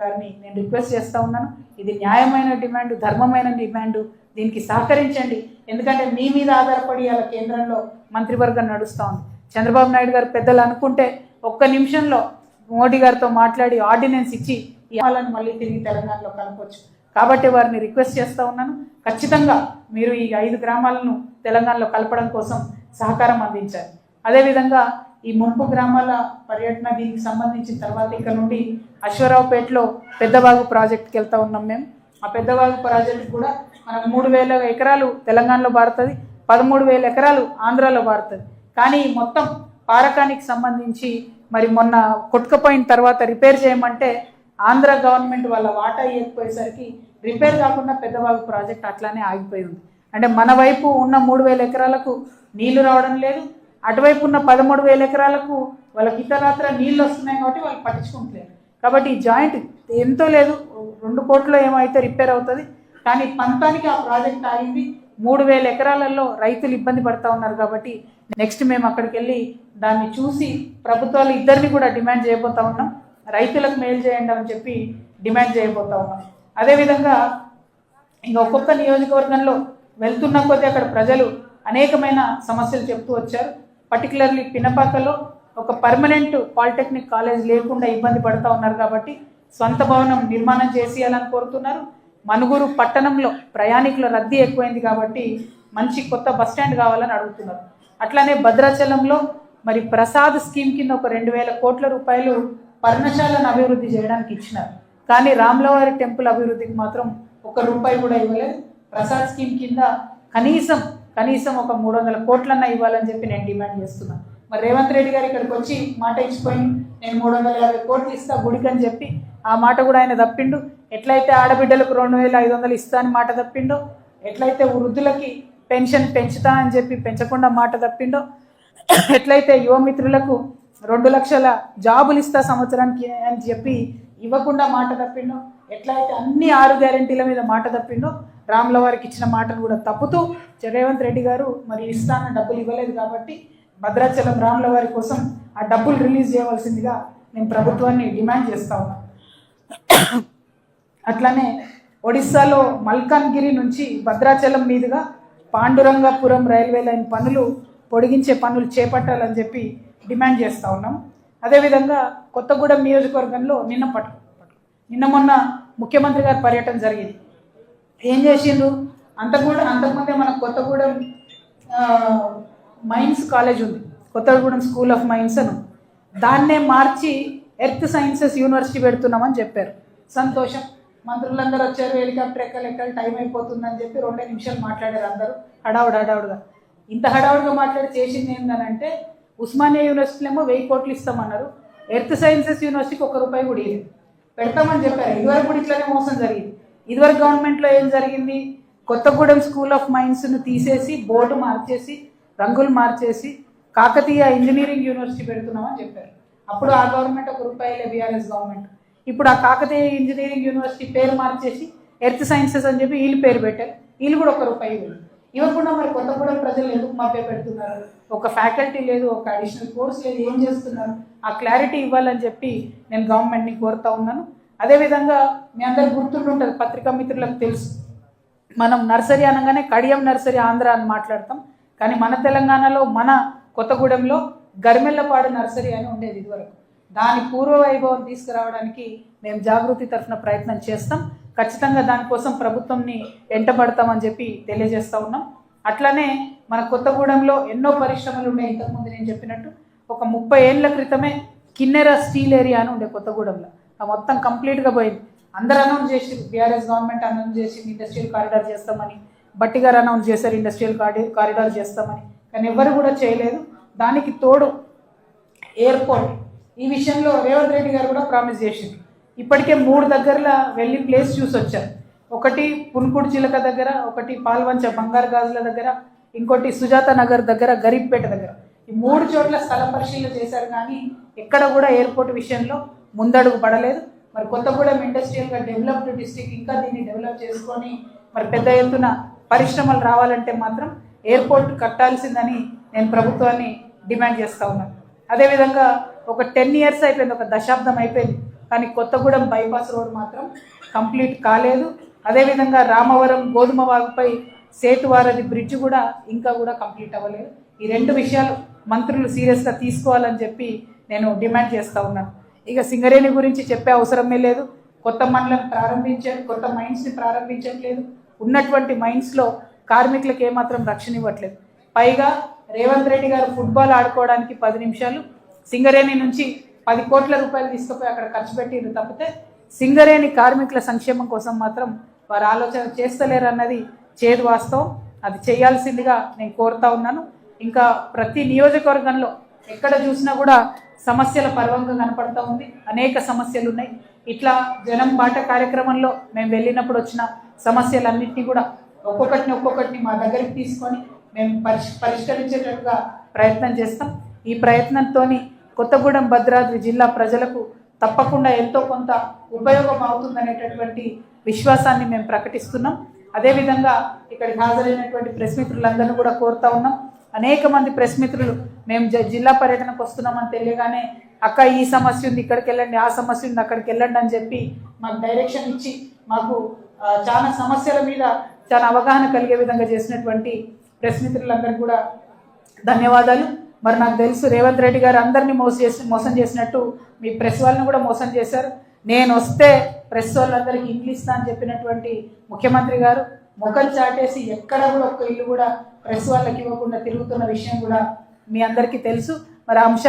గారిని నేను రిక్వెస్ట్ చేస్తూ ఉన్నాను. ఇది న్యాయమైన డిమాండ్, ధర్మమైన డిమాండ్. దీనికి సహకరించండి. ఎందుకంటే మీ మీద ఆధారపడి అలా కేంద్రంలో మంత్రివర్గం నడుస్తూ ఉంది. చంద్రబాబు నాయుడు గారు పెద్దలు అనుకుంటే ఒక్క నిమిషంలో మోడీ గారితో మాట్లాడి ఆర్డినెన్స్ ఇచ్చి ఈ వాళ్ళని మళ్ళీ తిరిగి తెలంగాణలో కలపవచ్చు. కాబట్టి వారిని రిక్వెస్ట్ చేస్తూ ఉన్నాను, ఖచ్చితంగా మీరు ఈ 5 గ్రామాలను తెలంగాణలో కలపడం కోసం సహకారం అందించాలి. అదేవిధంగా ఈ ముంపు గ్రామాల పర్యటన దీనికి సంబంధించిన తర్వాత ఇక్కడ నుండి అశ్వరావుపేటలో పెద్దవాగు ప్రాజెక్టుకి వెళ్తూ ఉన్నాం మేము. ఆ పెద్దవాగు ప్రాజెక్టు కూడా మనకు 3,000 ఎకరాలు తెలంగాణలో పారుతుంది, 13,000 ఎకరాలు ఆంధ్రాలో పారుతుంది. కానీ మొత్తం పారకానికి సంబంధించి మరి మొన్న కొట్టుకపోయిన తర్వాత రిపేర్ చేయమంటే ఆంధ్ర గవర్నమెంట్ వాళ్ళ వాటా ఇవ్వకపోయేసరికి రిపేర్ కాకుండా పెద్దవాగు ప్రాజెక్ట్ అట్లానే ఆగిపోయి ఉంది. అంటే మన వైపు ఉన్న 3,000 ఎకరాలకు నీళ్లు రావడం లేదు, అటువైపు ఉన్న 13,000 ఎకరాలకు వాళ్ళకి ఇతరత్ర నీళ్ళు వస్తున్నాయి కాబట్టి వాళ్ళు పట్టించుకుంటలేరు. కాబట్టి ఈ జాయింట్ ఎంతో లేదు, 2 కోట్లు ఏమైతే రిపేర్ అవుతుంది. కానీ పంతానికి ఆ ప్రాజెక్ట్ ఆగింది. 3,000 ఎకరాలలో రైతులు ఇబ్బంది పడుతూ ఉన్నారు. కాబట్టి నెక్స్ట్ మేము అక్కడికి వెళ్ళి దాన్ని చూసి ప్రభుత్వాలు ఇద్దరిని కూడా డిమాండ్ చేయబోతా ఉన్నాం, రైతులకు మేలు చేయండి అని చెప్పి డిమాండ్ చేయబోతా ఉన్నాం. అదేవిధంగా ఇంకా ఒక్కొక్క నియోజకవర్గంలో వెళ్తున్న కొద్దీ అక్కడ ప్రజలు అనేకమైన సమస్యలు చెప్తూ వచ్చారు. పర్టికులర్లీ పినపాకలో ఒక పర్మనెంట్ పాలిటెక్నిక్ కాలేజ్ లేకుండా ఇబ్బంది పడుతూ ఉన్నారు. కాబట్టి సొంత భవనం నిర్మాణం చేసేయాలని కోరుతున్నారు. మనుగురు పట్టణంలో ప్రయాణికుల రద్దీ ఎక్కువైంది కాబట్టి మంచి కొత్త బస్టాండ్ కావాలని అడుగుతున్నారు. అట్లానే భద్రాచలంలో మరి ప్రసాద్ స్కీమ్ కింద ఒక 2,000 కోట్ల రూపాయలు పర్ణశాలను అభివృద్ధి చేయడానికి ఇచ్చినారు. కానీ రాములవారి టెంపుల్ అభివృద్ధికి మాత్రం 1 రూపాయి కూడా ఇవ్వలేదు. ప్రసాద్ స్కీమ్ కింద కనీసం ఒక 300 కోట్లన్నా ఇవ్వాలని చెప్పి నేను డిమాండ్ చేస్తున్నాను. మరి రేవంత్ రెడ్డి గారు ఇక్కడికి వచ్చి మాట ఇచ్చిపోయి నేను 350 కోట్లు ఇస్తా గుడికి అని చెప్పి ఆ మాట కూడా ఆయన తప్పిండు. ఎట్లయితే ఆడబిడ్డలకు 2,500 ఇస్తా అని మాట తప్పిండో, ఎట్లయితే వృద్ధులకి పెన్షన్ పెంచుతా అని చెప్పి పెంచకుండా మాట తప్పిండో, ఎట్లయితే యువమిత్రులకు 2 లక్షల జాబులు ఇస్తా సంవత్సరానికి అని చెప్పి ఇవ్వకుండా మాట తప్పిండో, ఎట్లయితే అన్ని 6 గ్యారెంటీల మీద మాట తప్పిండో, రాముల వారికి ఇచ్చిన మాటను కూడా తప్పుతూ రేవంత్ రెడ్డి గారు మరి ఇస్తాన డబ్బులు ఇవ్వలేదు. కాబట్టి భద్రాచలం రాముల వారి కోసం ఆ డబ్బులు రిలీజ్ చేయవలసిందిగా నేను ప్రభుత్వాన్ని డిమాండ్ చేస్తా ఉన్నాను. అట్లానే ఒడిస్సాలో మల్కాన్గిరి నుంచి భద్రాచలం మీదుగా పాండురంగపురం రైల్వే లైన్ పొడిగించే పనులు చేపట్టాలని చెప్పి డిమాండ్ చేస్తూ ఉన్నాం. అదేవిధంగా కొత్తగూడెం నియోజకవర్గంలో నిన్న మొన్న ముఖ్యమంత్రి గారి పర్యటన జరిగింది. ఏం చేసిండ్రు? అంతకుముందే మన కొత్తగూడెం మైన్స్ కాలేజ్ ఉంది, కొత్తగూడెం స్కూల్ ఆఫ్ మైన్స్ అని, దాన్నే మార్చి ఎర్త్ సైన్సెస్ యూనివర్సిటీ పెడుతున్నామని చెప్పారు. సంతోషం, మంత్రులందరూ వచ్చారు, హెలికాప్టర్ ఎక్కలు టైం అయిపోతుందని చెప్పి 2 నిమిషాలు మాట్లాడారు అందరూ హడావుడిగా. ఇంత హడావుడిగా మాట్లాడి చేసింది ఏంటనంటే ఉస్మానియా యూనివర్సిటీలో ఏమో 1000 కోట్లు ఇస్తామన్నారు, ఎర్త్ సైన్సెస్ యూనివర్సిటీకి 1 రూపాయి కూడా ఇవ్వలేదు. పెడతామని చెప్పారు. ఇదివరకు కూడా ఇట్లానే మోసం జరిగింది. ఇదివరకు గవర్నమెంట్లో ఏం జరిగింది? కొత్తగూడెం స్కూల్ ఆఫ్ మైన్స్ను తీసేసి బోర్డు మార్చేసి రంగులు మార్చేసి కాకతీయ ఇంజనీరింగ్ యూనివర్సిటీ పెడుతున్నామని చెప్పారు. అప్పుడు ఆ గవర్నమెంట్ 1 రూపాయలే, బీఆర్ఎస్ గవర్నమెంట్. ఇప్పుడు ఆ కాకతీయ ఇంజనీరింగ్ యూనివర్సిటీ పేరు మార్చేసి ఎర్త్ సైన్సెస్ అని చెప్పి వీళ్ళు పేరు పెట్టారు. వీళ్ళు కూడా 1 రూపాయి ఇవ్వకుండా మరి కొత్తగూడెం ప్రజలు ఎందుకు మాపే పెడుతున్నారు? ఒక ఫ్యాకల్టీ లేదు, ఒక అడిషనల్ కోర్స్ లేదు, ఏం చేస్తున్నారు? ఆ క్లారిటీ ఇవ్వాలని చెప్పి నేను గవర్నమెంట్ని కోరుతా ఉన్నాను. అదేవిధంగా మీ అందరికి గుర్తుంటుంది, పత్రికా మిత్రులకు తెలుసు, మనం నర్సరీ అనగానే కడియం నర్సరీ ఆంధ్ర అని మాట్లాడతాం. కానీ మన తెలంగాణలో మన కొత్తగూడెంలో గర్మెల్లపాడు నర్సరీ అని ఉండేది ఇదివరకు. దాని పూర్వ వైభవం తీసుకురావడానికి మేము జాగృతి తరఫున ప్రయత్నం చేస్తాం. ఖచ్చితంగా దానికోసం ప్రభుత్వంని వెంటబడతామని చెప్పి తెలియజేస్తూ ఉన్నాం. అట్లనే మన కొత్తగూడెంలో ఎన్నో పరిశ్రమలు ఉన్నాయి. ఇంతకుముందు నేను చెప్పినట్టు ఒక 30 ఏళ్ల క్రితమే కిన్నెర స్టీల్ ఏరియా అని ఉండే కొత్తగూడెంలో, ఆ మొత్తం కంప్లీట్గా పోయింది. అందరూ అనౌన్స్ చేసి, బీఆర్ఎస్ గవర్నమెంట్ అనౌన్స్ చేసి ఇండస్ట్రియల్ కారిడార్ చేస్తామని, బట్టి గారు అనౌన్స్ చేశారు ఇండస్ట్రియల్ కారిడార్ చేస్తామని, కానీ ఎవరు కూడా చేయలేదు. దానికి తోడు ఎయిర్పోర్ట్ ఈ విషయంలో రేవంత్ రెడ్డి గారు కూడా ప్రామిస్ చేసింది. ఇప్పటికే 3 దగ్గరలో వెళ్ళి ప్లేస్ చూసి వచ్చారు. ఒకటి పున్కుడు చిలక దగ్గర, ఒకటి పాల్వంచ బంగారు గాజుల దగ్గర, ఇంకోటి సుజాత నగర్ దగ్గర, గరీబ్పేట దగ్గర. ఈ 3 చోట్ల స్థల పరిశీలన చేశారు. కానీ ఎక్కడ కూడా ఎయిర్పోర్ట్ విషయంలో ముందడుగు పడలేదు. మరి కొత్తగూడెం ఇండస్ట్రియల్గా డెవలప్డ్ డిస్ట్రిక్ట్, ఇంకా దీన్ని డెవలప్ చేసుకొని మరి పెద్ద ఎత్తున పరిశ్రమలు రావాలంటే మాత్రం ఎయిర్పోర్ట్ కట్టాల్సిందని నేను ప్రభుత్వాన్ని డిమాండ్ చేస్తూ ఉన్నాను. అదేవిధంగా ఒక 10 years అయిపోయింది, ఒక దశాబ్దం అయిపోయింది కానీ కొత్తగూడెం బైపాస్ రోడ్ మాత్రం కంప్లీట్ కాలేదు. అదేవిధంగా రామవరం గోధుమ వాగుపై సేతువారధి బ్రిడ్జ్ కూడా ఇంకా కూడా కంప్లీట్ అవ్వలేదు. ఈ రెండు విషయాలు మంత్రులు సీరియస్గా తీసుకోవాలని చెప్పి నేను డిమాండ్ చేస్తూ ఉన్నాను. ఇక సింగరేణి గురించి చెప్పే అవసరమే లేదు. కొత్త మండలం ప్రారంభించారు, కొత్త మైన్స్ని ప్రారంభించట్లేదు. ఉన్నటువంటి మైన్స్లో కార్మికులకు ఏమాత్రం రక్షణ ఇవ్వట్లేదు. పైగా రేవంత్ రెడ్డి గారు ఫుట్బాల్ ఆడుకోవడానికి 10 నిమిషాలు సింగరేణి నుంచి 10 కోట్ల రూపాయలు తీసుకుపోయి అక్కడ ఖర్చు పెట్టింది తప్పితే సింగరేణి కార్మికుల సంక్షేమం కోసం మాత్రం వారు ఆలోచన చేస్తలేరు అన్నది చేదు వాస్తవం. అది చేయాల్సిందిగా నేను కోరుతా ఉన్నాను. ఇంకా ప్రతి నియోజకవర్గంలో ఎక్కడ చూసినా కూడా సమస్యల పర్వంగా కనపడతా ఉంది. అనేక సమస్యలు ఉన్నాయి. ఇట్లా జనం బాట కార్యక్రమంలో మేము వెళ్ళినప్పుడు వచ్చిన సమస్యలన్నింటినీ కూడా ఒక్కొక్కటిని మా దగ్గరికి తీసుకొని మేము పరిష్కరించేటట్టుగా ప్రయత్నం చేస్తాం. ఈ ప్రయత్నంతో కొత్తగూడెం భద్రాద్రి జిల్లా ప్రజలకు తప్పకుండా ఎంతో కొంత ఉపయోగం అవుతుందనేటటువంటి విశ్వాసాన్ని మేము ప్రకటిస్తున్నాం. అదేవిధంగా ఇక్కడికి హాజరైనటువంటి ప్రెస్ మిత్రులందరినీ కూడా కోరుతా ఉన్నాం. అనేక మంది ప్రెస్ మిత్రులు మేము జిల్లా పర్యటనకు వస్తున్నామని తెలియగానే అక్క ఈ సమస్య ఉంది ఇక్కడికి వెళ్ళండి, ఆ సమస్య ఉంది అక్కడికి వెళ్ళండి అని చెప్పి మాకు డైరెక్షన్ ఇచ్చి మాకు చాలా సమస్యల మీద చాలా అవగాహన కలిగే విధంగా చేసినటువంటి ప్రెస్ మిత్రులందరికీ కూడా ధన్యవాదాలు. మరి నాకు తెలుసు రేవంత్ రెడ్డి గారు అందరినీ మోసం చేసినట్టు మీ ప్రెస్ వాళ్ళని కూడా మోసం చేశారు. నేను వస్తే ప్రెస్ వాళ్ళందరికీ ఇంగ్లీష్ అని చెప్పినటువంటి ముఖ్యమంత్రి గారు ముఖం చాటేసి ఎక్కడ కూడా ఒక్క ఇల్లు కూడా ప్రెస్ వాళ్ళకి ఇవ్వకుండా తిరుగుతున్న విషయం కూడా మీ అందరికీ తెలుసు. మరి అంశాలు